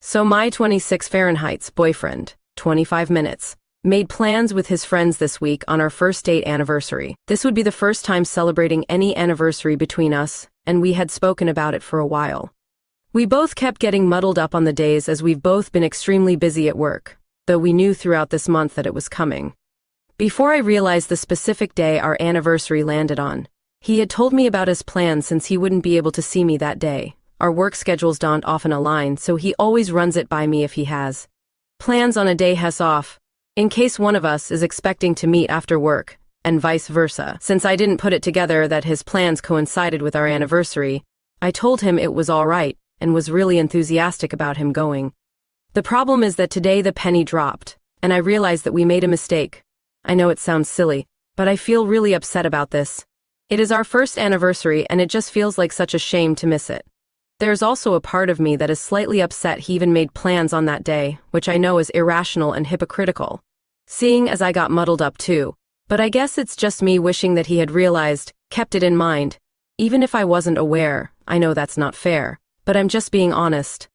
So my 26 Fahrenheit's boyfriend, 25 minutes, made plans with his friends this week on our first date anniversary. This would be the first time celebrating any anniversary between us, and we had spoken about it for a while. We both kept getting muddled up on the days as we've both been extremely busy at work, though we knew throughout this month that it was coming. Before I realized the specific day our anniversary landed on, he had told me about his plans since he wouldn't be able to see me that day. Our work schedules don't often align, so he always runs it by me if he has plans on a day he's off, in case one of us is expecting to meet after work, and vice versa. Since I didn't put it together that his plans coincided with our anniversary, I told him it was all right, and was really enthusiastic about him going. The problem is that today the penny dropped, and I realized that we made a mistake. I know it sounds silly, but I feel really upset about this. It is our first anniversary and it just feels like such a shame to miss it. There's also a part of me that is slightly upset he even made plans on that day, which I know is irrational and hypocritical, seeing as I got muddled up too. But I guess it's just me wishing that he had realized, kept it in mind. Even if I wasn't aware, I know that's not fair, but I'm just being honest.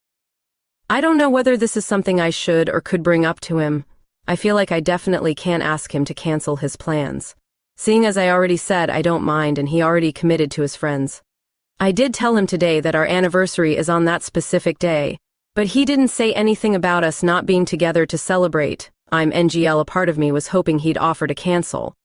I don't know whether this is something I should or could bring up to him. I feel like I definitely can't ask him to cancel his plans, seeing as I already said I don't mind and he already committed to his friends. I did tell him today that our anniversary is on that specific day, but he didn't say anything about us not being together to celebrate. I'm NGL. A part of me was hoping he'd offer to cancel.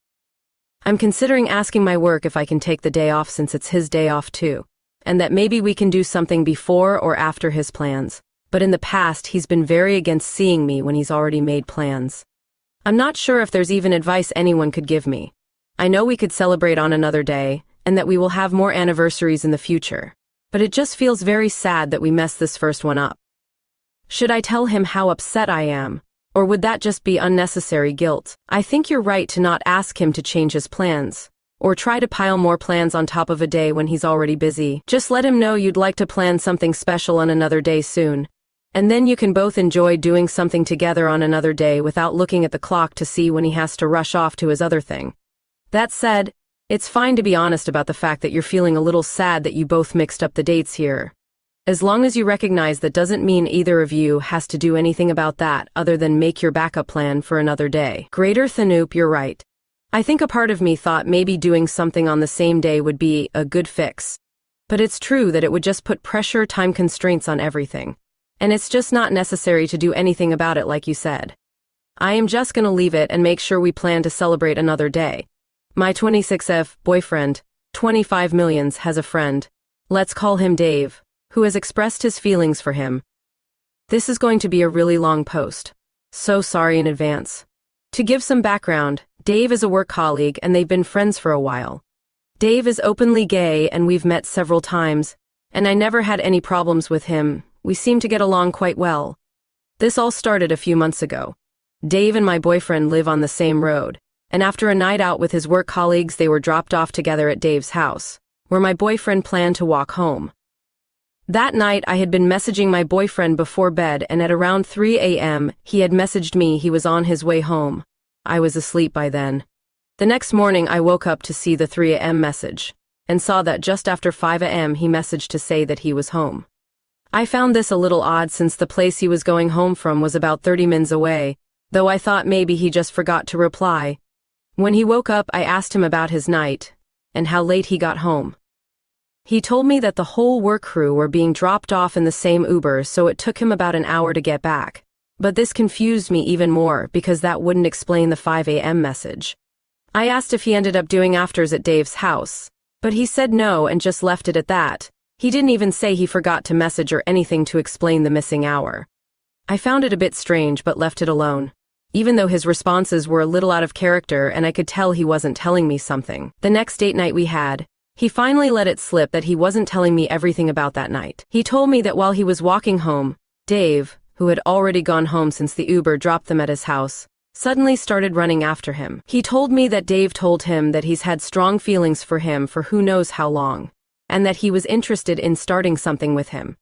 I'm considering asking my work if I can take the day off since it's his day off too, and that maybe we can do something before or after his plans. But in the past he's been very against seeing me when he's already made plans. I'm not sure if there's even advice anyone could give me. I know we could celebrate on another day, and that we will have more anniversaries in the future, but it just feels very sad that we messed this first one up. Should I tell him how upset I am, or would that just be unnecessary guilt? I think you're right to not ask him to change his plans, or try to pile more plans on top of a day when he's already busy. Just let him know you'd like to plan something special on another day soon, and then you can both enjoy doing something together on another day without looking at the clock to see when he has to rush off to his other thing. That said, it's fine to be honest about the fact that you're feeling a little sad that you both mixed up the dates here. As long as you recognize that doesn't mean either of you has to do anything about that other than make your backup plan for another day. Greater Thanoop, you're right. I think a part of me thought maybe doing something on the same day would be a good fix. But it's true that it would just put pressure, time constraints on everything. And it's just not necessary to do anything about it like you said. I am just gonna leave it and make sure we plan to celebrate another day. My 26F boyfriend, 25 millions, has a friend. Let's call him Dave, who has expressed his feelings for him. This is going to be a really long post. So sorry in advance. To give some background, Dave is a work colleague and they've been friends for a while. Dave is openly gay and we've met several times, and I never had any problems with him. We seem to get along quite well. This all started a few months ago. Dave and my boyfriend live on the same road, and after a night out with his work colleagues they were dropped off together at Dave's house, where my boyfriend planned to walk home. That night I had been messaging my boyfriend before bed, and at around 3 a.m. he had messaged me he was on his way home. I was asleep by then. The next morning I woke up to see the 3 a.m. message, and saw that just after 5 a.m. he messaged to say that he was home. I found this a little odd since the place he was going home from was about 30 minutes away, though I thought maybe he just forgot to reply. When he woke up I asked him about his night, and how late he got home. He told me that the whole work crew were being dropped off in the same Uber, so it took him about an hour to get back. But this confused me even more because that wouldn't explain the 5 a.m. message. I asked if he ended up doing afters at Dave's house, but he said no and just left it at that. He didn't even say he forgot to message or anything to explain the missing hour. I found it a bit strange but left it alone, even though his responses were a little out of character and I could tell he wasn't telling me something. The next date night we had, he finally let it slip that he wasn't telling me everything about that night. He told me that while he was walking home, Dave, who had already gone home since the Uber dropped them at his house, suddenly started running after him. He told me that Dave told him that he's had strong feelings for him for who knows how long, and that he was interested in starting something with him.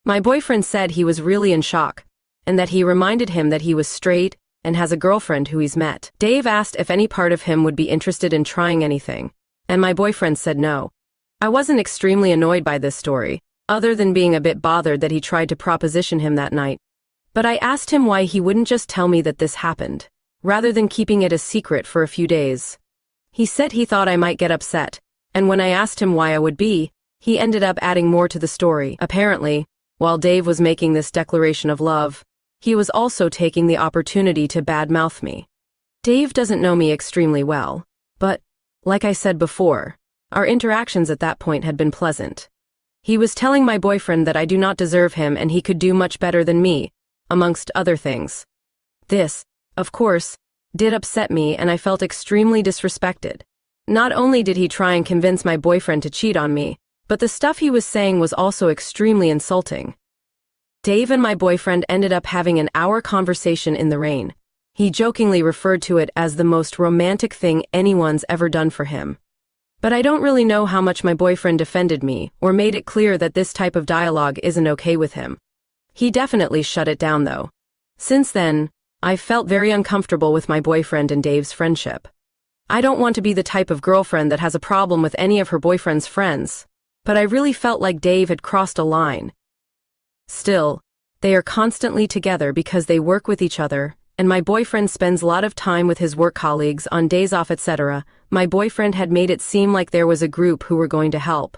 My boyfriend said he was really in shock, and that he reminded him that he was straight and has a girlfriend who he's met. Dave asked if any part of him would be interested in trying anything, and my boyfriend said no. I wasn't extremely annoyed by this story, other than being a bit bothered that he tried to proposition him that night. But I asked him why he wouldn't just tell me that this happened, rather than keeping it a secret for a few days. He said he thought I might get upset, and when I asked him why I would be, he ended up adding more to the story. Apparently, while Dave was making this declaration of love, he was also taking the opportunity to badmouth me. Dave doesn't know me extremely well, but, like I said before, our interactions at that point had been pleasant. He was telling my boyfriend that I do not deserve him and he could do much better than me, amongst other things. This, of course, did upset me and I felt extremely disrespected. Not only did he try and convince my boyfriend to cheat on me, but the stuff he was saying was also extremely insulting. Dave and my boyfriend ended up having an hour conversation in the rain. He jokingly referred to it as the most romantic thing anyone's ever done for him. But I don't really know how much my boyfriend defended me or made it clear that this type of dialogue isn't okay with him. He definitely shut it down though. Since then, I've felt very uncomfortable with my boyfriend and Dave's friendship. I don't want to be the type of girlfriend that has a problem with any of her boyfriend's friends, but I really felt like Dave had crossed a line. Still, they are constantly together because they work with each other, and my boyfriend spends a lot of time with his work colleagues on days off, etc. My boyfriend had made it seem like there was a group who were going to help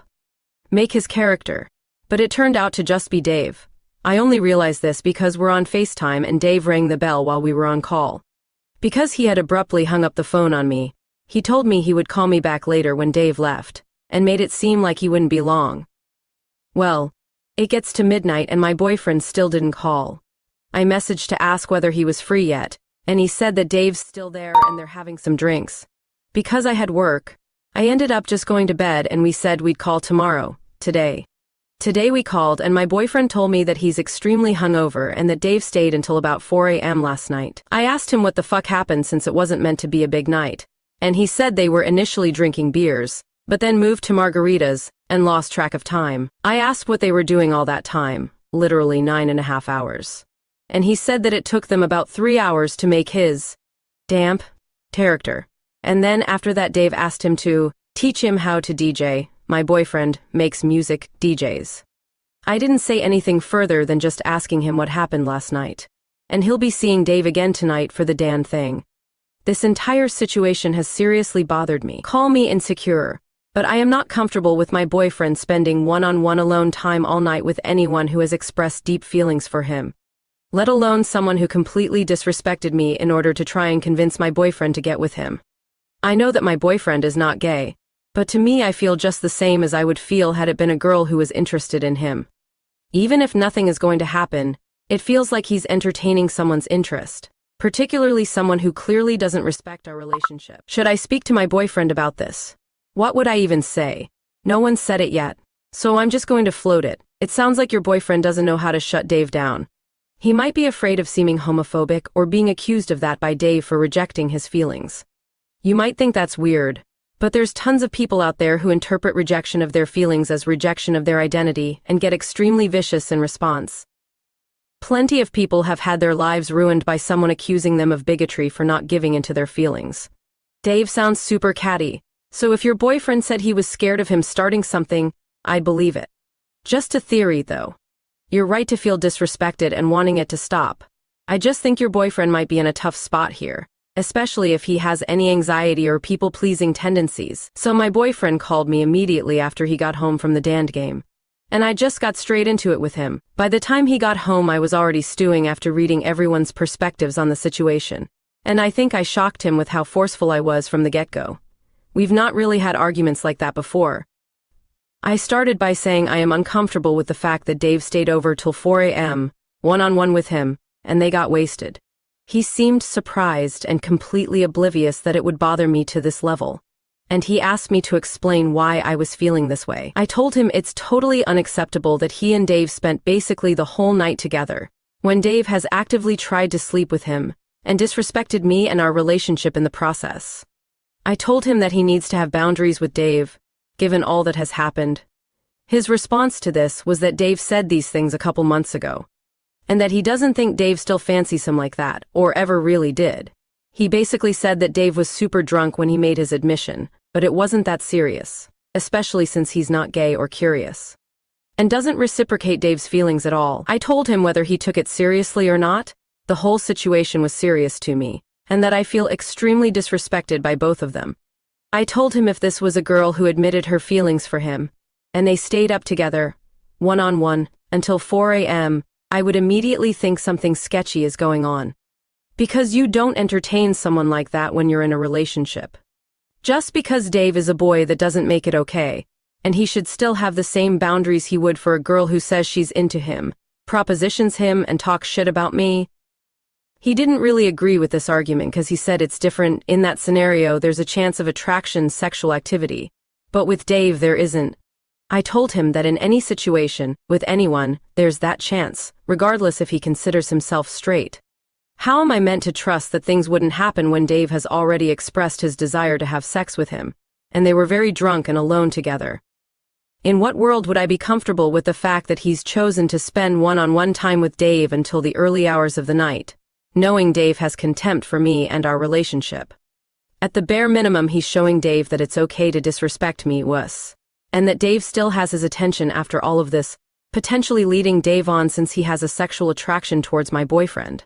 make his character, but it turned out to just be Dave. I only realized this because we're on FaceTime and Dave rang the bell while we were on call. Because he had abruptly hung up the phone on me, he told me he would call me back later when Dave left, and made it seem like he wouldn't be long. Well, it gets to midnight and my boyfriend still didn't call. I messaged to ask whether he was free yet, and he said that Dave's still there and they're having some drinks. Because I had work, I ended up just going to bed and we said we'd call tomorrow, today. Today we called and my boyfriend told me that he's extremely hungover and that Dave stayed until about 4 a.m. last night. I asked him what the fuck happened since it wasn't meant to be a big night, and he said they were initially drinking beers, but then moved to margaritas and lost track of time. I asked what they were doing all that time, literally 9.5 hours. And he said that it took them about 3 hours to make his damp character. And then after that Dave asked him to teach him how to DJ. My boyfriend makes music DJs. I didn't say anything further than just asking him what happened last night. And he'll be seeing Dave again tonight for the Dan thing. This entire situation has seriously bothered me. Call me insecure, but I am not comfortable with my boyfriend spending one-on-one alone time all night with anyone who has expressed deep feelings for him, let alone someone who completely disrespected me in order to try and convince my boyfriend to get with him. I know that my boyfriend is not gay, but to me I feel just the same as I would feel had it been a girl who was interested in him. Even if nothing is going to happen, it feels like he's entertaining someone's interest, particularly someone who clearly doesn't respect our relationship. Should I speak to my boyfriend about this? What would I even say? No one said it yet, so I'm just going to float it. It sounds like your boyfriend doesn't know how to shut Dave down. He might be afraid of seeming homophobic or being accused of that by Dave for rejecting his feelings. You might think that's weird, but there's tons of people out there who interpret rejection of their feelings as rejection of their identity and get extremely vicious in response. Plenty of people have had their lives ruined by someone accusing them of bigotry for not giving into their feelings. Dave sounds super catty, so if your boyfriend said he was scared of him starting something, I'd believe it. Just a theory, though. You're right to feel disrespected and wanting it to stop. I just think your boyfriend might be in a tough spot here, especially if he has any anxiety or people-pleasing tendencies. So my boyfriend called me immediately after he got home from the dand game, and I just got straight into it with him. By the time he got home I was already stewing after reading everyone's perspectives on the situation, and I think I shocked him with how forceful I was from the get-go. We've not really had arguments like that before. I started by saying I am uncomfortable with the fact that Dave stayed over till 4 a.m., one-on-one with him, and they got wasted. He seemed surprised and completely oblivious that it would bother me to this level, and he asked me to explain why I was feeling this way. I told him it's totally unacceptable that he and Dave spent basically the whole night together, when Dave has actively tried to sleep with him, and disrespected me and our relationship in the process. I told him that he needs to have boundaries with Dave, given all that has happened. His response to this was that Dave said these things a couple months ago, and that he doesn't think Dave still fancies him like that, or ever really did. He basically said that Dave was super drunk when he made his admission, but it wasn't that serious, especially since he's not gay or curious. and doesn't reciprocate Dave's feelings at all. I told him whether he took it seriously or not, the whole situation was serious to me, and that I feel extremely disrespected by both of them. I told him if this was a girl who admitted her feelings for him, and they stayed up together, one-on-one, until 4 a.m., I would immediately think something sketchy is going on. Because you don't entertain someone like that when you're in a relationship. Just because Dave is a boy, that doesn't make it okay, and he should still have the same boundaries he would for a girl who says she's into him, propositions him, and talks shit about me. He didn't really agree with this argument because he said it's different. In that scenario, there's a chance of attraction, sexual activity. But with Dave, there isn't. I told him that in any situation, with anyone, there's that chance, regardless if he considers himself straight. How am I meant to trust that things wouldn't happen when Dave has already expressed his desire to have sex with him, and they were very drunk and alone together? In what world would I be comfortable with the fact that he's chosen to spend one-on-one time with Dave until the early hours of the night, knowing Dave has contempt for me and our relationship? At the bare minimum, he's showing Dave that it's okay to disrespect me, and that Dave still has his attention after all of this, potentially leading Dave on since he has a sexual attraction towards my boyfriend.